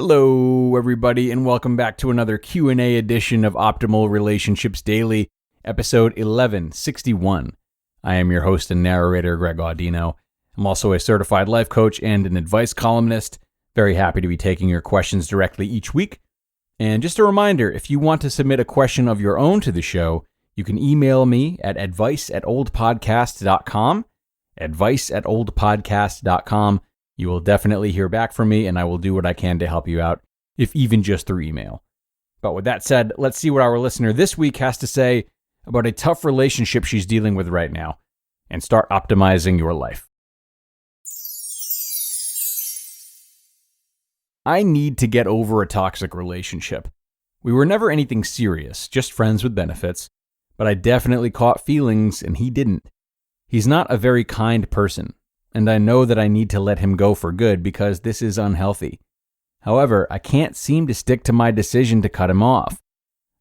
Hello, everybody, and welcome back to another Q&A edition of Optimal Relationships Daily, episode 1161. I am your host and narrator, Greg Audino. I'm also a certified life coach and an advice columnist. Very happy to be taking your questions directly each week. And just a reminder, if you want to submit a question of your own to the show, you can email me at advice@oldpodcast.com, advice@oldpodcast.com. You will definitely hear back from me, and I will do what I can to help you out, if even just through email. But with that said, let's see what our listener this week has to say about a tough relationship she's dealing with right now, and start optimizing your life. I need to get over a toxic relationship. We were never anything serious, just friends with benefits, but I definitely caught feelings and he didn't. He's not a very kind person, and I know that I need to let him go for good because this is unhealthy. However, I can't seem to stick to my decision to cut him off.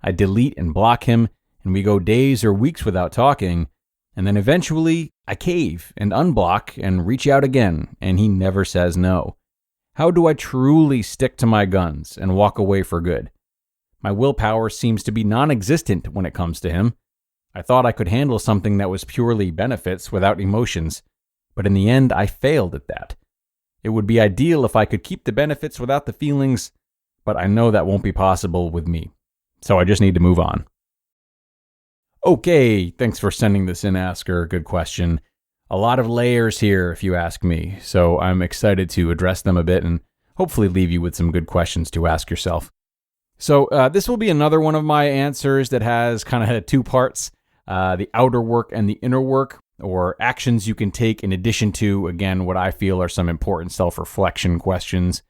I delete and block him, and we go days or weeks without talking, and then eventually I cave and unblock and reach out again, and he never says no. How do I truly stick to my guns and walk away for good? My willpower seems to be non-existent when it comes to him. I thought I could handle something that was purely benefits without emotions, but in the end, I failed at that. It would be ideal if I could keep the benefits without the feelings, but I know that won't be possible with me. So I just need to move on. Okay, thanks for sending this in, Asker. Good question. A lot of layers here, if you ask me, so I'm excited to address them a bit and hopefully leave you with some good questions to ask yourself. So this will be another one of my answers that has kind of two parts, the outer work and the inner work, or actions you can take in addition to, again, what I feel are some important self-reflection questions.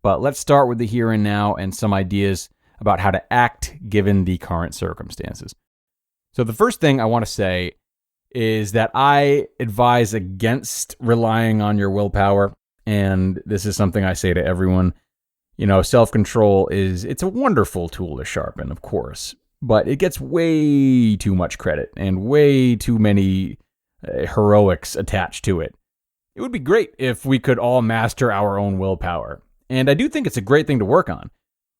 But let's start with the here and now and some ideas about how to act given the current circumstances. So the first thing I want to say is that I advise against relying on your willpower, and this is something I say to everyone. You know, self-control it's a wonderful tool to sharpen, of course, but it gets way too much credit and way too many heroics attached to it. It would be great if we could all master our own willpower, and I do think it's a great thing to work on,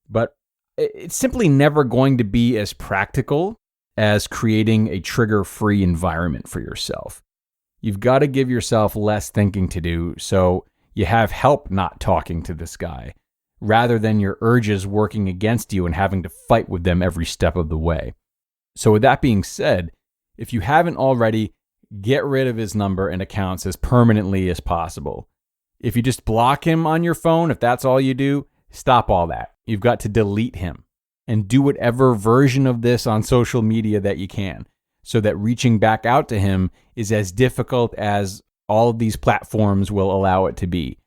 but it's simply never going to be as practical as creating a trigger-free environment for yourself. You've got to give yourself less thinking to do so you have help not talking to this guy, rather than your urges working against you and having to fight with them every step of the way. So with that being said, if you haven't already, get rid of his number and accounts as permanently as possible. If you just block him on your phone, if that's all you do, stop all that. You've got to delete him and do whatever version of this on social media that you can so that reaching back out to him is as difficult as all of these platforms will allow it to be.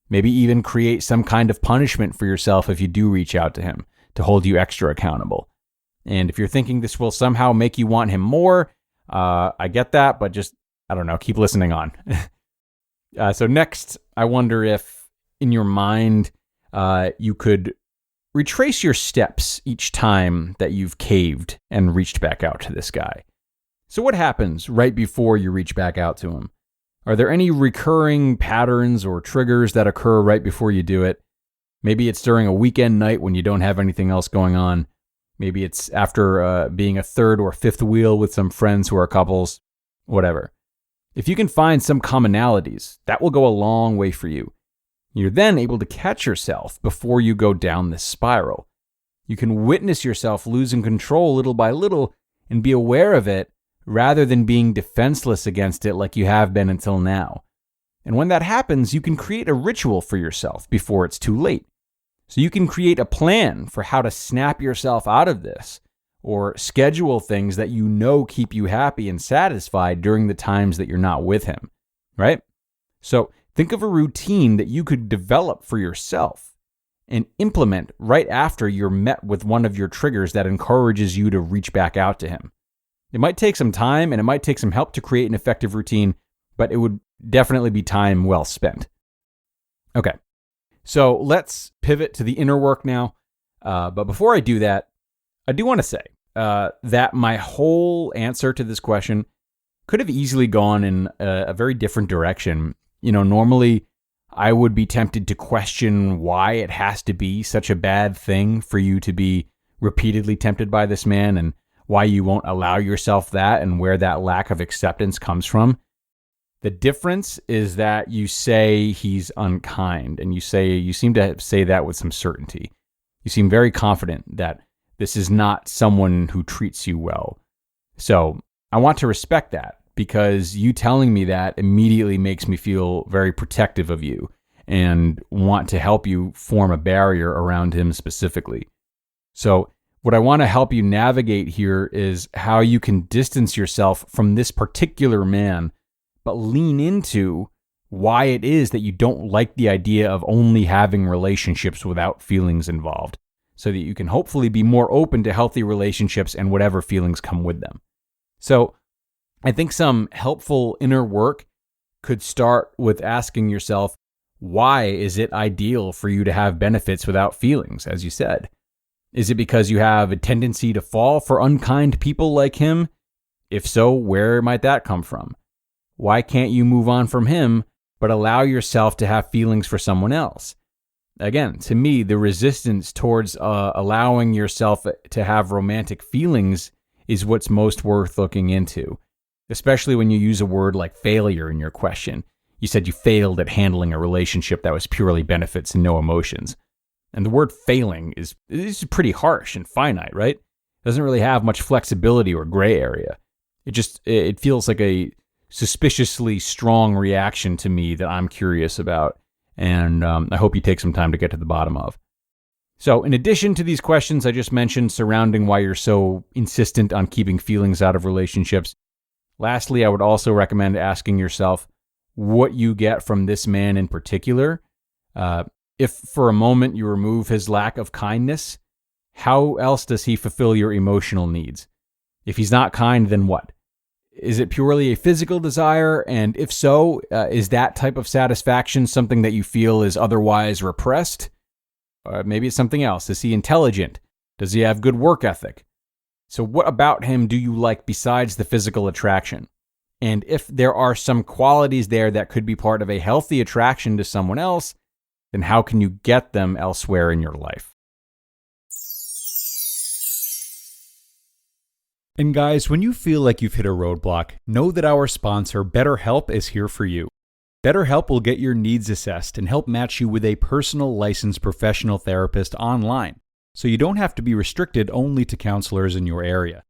Maybe even create some kind of punishment for yourself if you do reach out to him to hold you extra accountable. And if you're thinking this will somehow make you want him more, I get that, but just, I don't know, keep listening on. So next, I wonder if in your mind, you could retrace your steps each time that you've caved and reached back out to this guy. So what happens right before you reach back out to him? Are there any recurring patterns or triggers that occur right before you do it? Maybe it's during a weekend night when you don't have anything else going on. Maybe it's after being a third or fifth wheel with some friends who are couples, whatever. If you can find some commonalities, that will go a long way for you. You're then able to catch yourself before you go down this spiral. You can witness yourself losing control little by little and be aware of it rather than being defenseless against it like you have been until now. And when that happens, you can create a ritual for yourself before it's too late. So you can create a plan for how to snap yourself out of this, or schedule things that you know keep you happy and satisfied during the times that you're not with him, right? So think of a routine that you could develop for yourself and implement right after you're met with one of your triggers that encourages you to reach back out to him. It might take some time and it might take some help to create an effective routine, but it would definitely be time well spent. Okay, so let's pivot to the inner work now. But before I do that, I do want to say that my whole answer to this question could have easily gone in a very different direction. You know, normally I would be tempted to question why it has to be such a bad thing for you to be repeatedly tempted by this man, and why you won't allow yourself that, and where that lack of acceptance comes from. The difference is that you say he's unkind, and you seem to say that with some certainty. You seem very confident that this is not someone who treats you well. So I want to respect that, because you telling me that immediately makes me feel very protective of you and want to help you form a barrier around him specifically. So what I want to help you navigate here is how you can distance yourself from this particular man, but lean into why it is that you don't like the idea of only having relationships without feelings involved, so that you can hopefully be more open to healthy relationships and whatever feelings come with them. So I think some helpful inner work could start with asking yourself, why is it ideal for you to have benefits without feelings, as you said? Is it because you have a tendency to fall for unkind people like him? If so, where might that come from? Why can't you move on from him, but allow yourself to have feelings for someone else? Again, to me, the resistance towards allowing yourself to have romantic feelings is what's most worth looking into, especially when you use a word like failure in your question. You said you failed at handling a relationship that was purely benefits and no emotions. And the word failing is pretty harsh and finite, right? It doesn't really have much flexibility or gray area. It feels like a suspiciously strong reaction to me that I'm curious about, and I hope you take some time to get to the bottom of. So in addition to these questions I just mentioned surrounding why you're so insistent on keeping feelings out of relationships, lastly, I would also recommend asking yourself what you get from this man in particular. If for a moment you remove his lack of kindness, how else does he fulfill your emotional needs? If he's not kind, then what? Is it purely a physical desire? And if so, is that type of satisfaction something that you feel is otherwise repressed? Maybe it's something else. Is he intelligent? Does he have good work ethic? So what about him do you like besides the physical attraction? And if there are some qualities there that could be part of a healthy attraction to someone else, then how can you get them elsewhere in your life? And guys, when you feel like you've hit a roadblock, know that our sponsor, BetterHelp, is here for you. BetterHelp will get your needs assessed and help match you with a personal licensed professional therapist online, so you don't have to be restricted only to counselors in your area.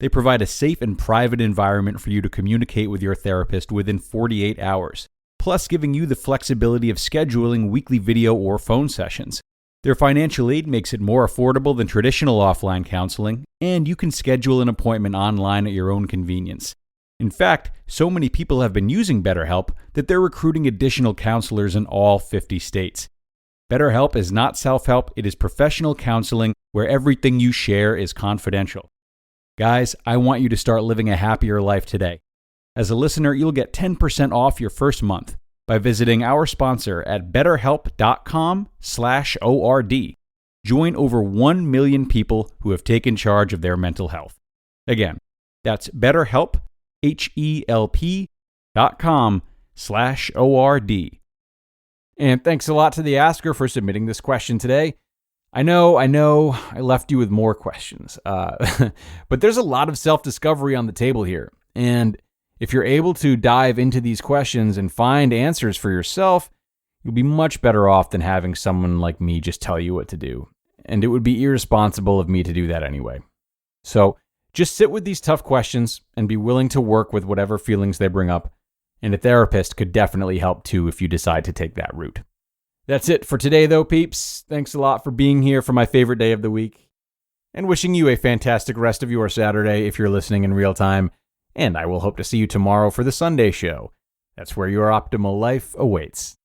They provide a safe and private environment for you to communicate with your therapist within 48 hours, plus giving you the flexibility of scheduling weekly video or phone sessions. Their financial aid makes it more affordable than traditional offline counseling, and you can schedule an appointment online at your own convenience. In fact, so many people have been using BetterHelp that they're recruiting additional counselors in all 50 states. BetterHelp is not self-help, it is professional counseling where everything you share is confidential. Guys, I want you to start living a happier life today. As a listener, you'll get 10% off your first month by visiting our sponsor at betterhelp.com/ORD. Join over 1 million people who have taken charge of their mental health. Again, that's BetterHelp, HELP.com/ORD. And thanks a lot to the asker for submitting this question today. I know, I left you with more questions, but there's a lot of self-discovery on the table here. And if you're able to dive into these questions and find answers for yourself, you'll be much better off than having someone like me just tell you what to do. And it would be irresponsible of me to do that anyway. So just sit with these tough questions and be willing to work with whatever feelings they bring up. And a therapist could definitely help too if you decide to take that route. That's it for today though, peeps. Thanks a lot for being here for my favorite day of the week. And wishing you a fantastic rest of your Saturday if you're listening in real time. And I will hope to see you tomorrow for the Sunday show. That's where your optimal life awaits.